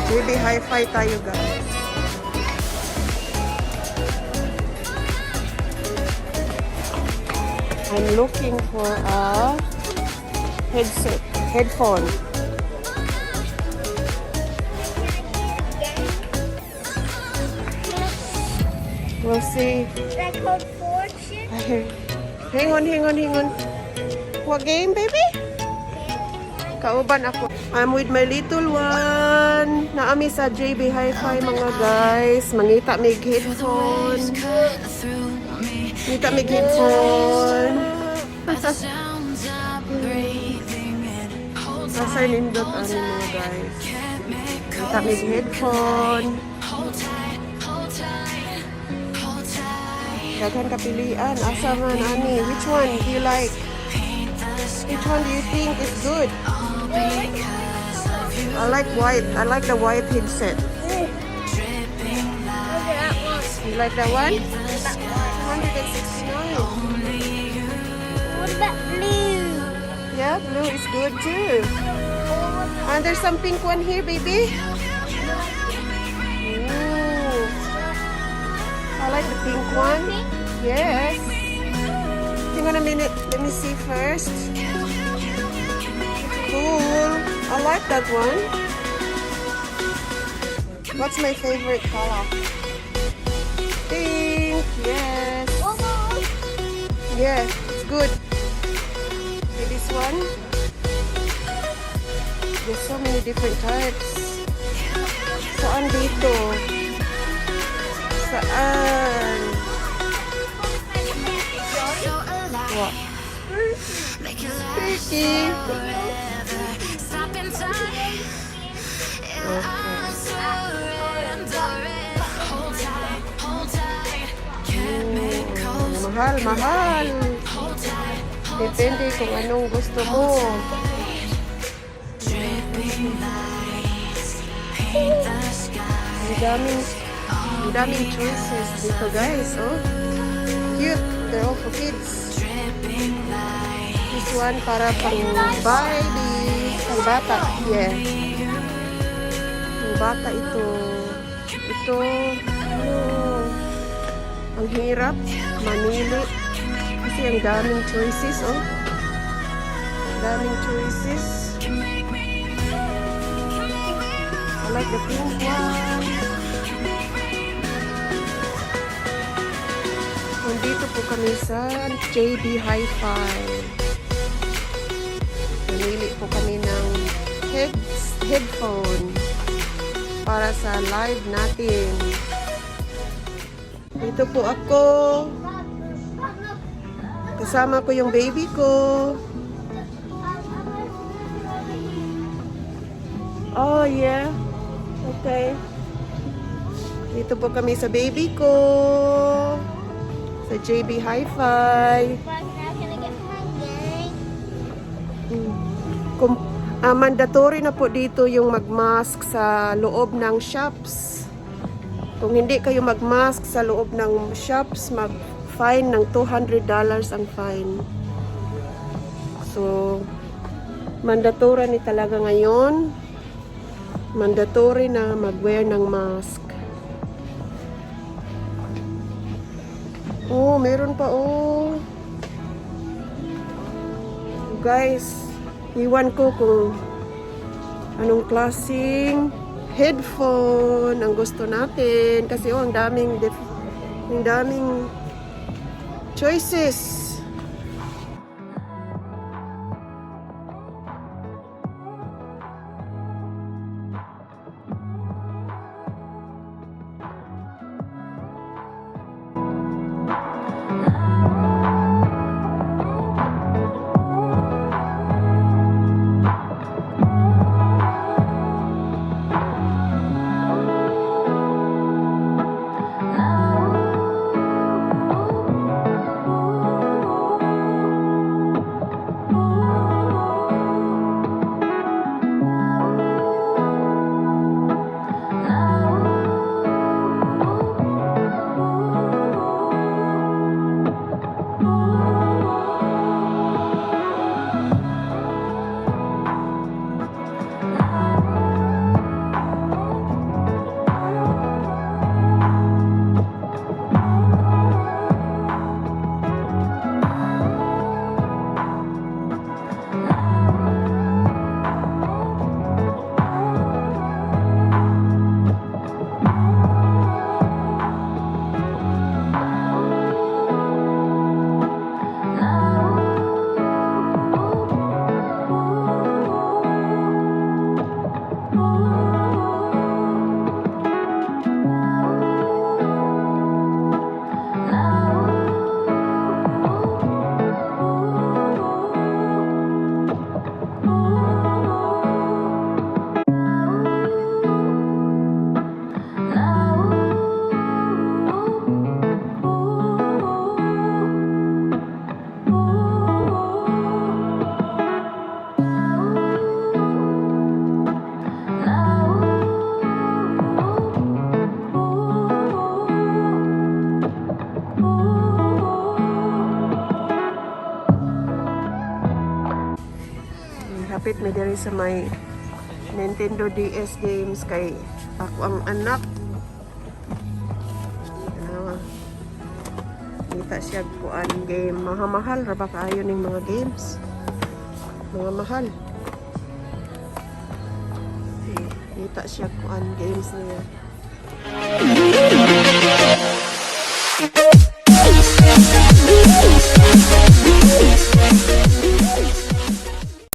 JB Hi-Fi tayo, guys. I'm looking for a headphone. We'll see. That called fortune? Hang on. What game, baby? Kauban ako. I'm with my little one. Naami sa JB Hi-Fi, mga guys. Mangita mig headphone. Mangita mig headphone. Nasa nindot ano, mga guys. Mangita mig headphone. Daghan kapilian. Asa man, ani? Which one do you like? Which one do you think is good? I like white. I like the white headset. You like that one? 169. What about blue? Yeah, blue is good too. And there's some pink one here, baby. Ooh. I like the pink one. Yes. Hang on a minute. Let me see first. Cool. I like that one. What's my favorite color? Pink. Yes. Yeah, it's good. Okay, this one. There's so many different types. Saan dito? Saan? What? Pretty. Mahal. Depende kung anong gusto mo. Ang daming choices dito, guys. Oh, cute. They're all for kids. This one para pang baby, pang bata. Yeah. Pang bata ito. Ito, ang hirap manili kasi ang daming choices, oh. Daming choices. I like the pink one. Nandito po kami sa JB Hi-Fi. Namili po kami ng headphone para sa live natin. Dito po ako. Kasama ko yung baby ko. Oh, yeah. Okay. Dito po kami sa baby ko. Sa JB Hi-Fi. Mandatory na po dito yung mag-mask sa loob ng shops. Kung hindi kayo mag-mask sa loob ng shops, mag-fine ng $200 ang fine. So, mandatory ni talaga ngayon. Mandatory na mag-wear ng mask. Oh, meron pa, oh. Guys, iwan ko kung anong klaseng headphone ang gusto natin kasi ang daming choices. Kapit may diri sa may Nintendo DS games kay ako ang anak. Kita siya kuan game. Mahal ra ba kaayo ning mga games? Mga mahal. Kita siya kuan games niya.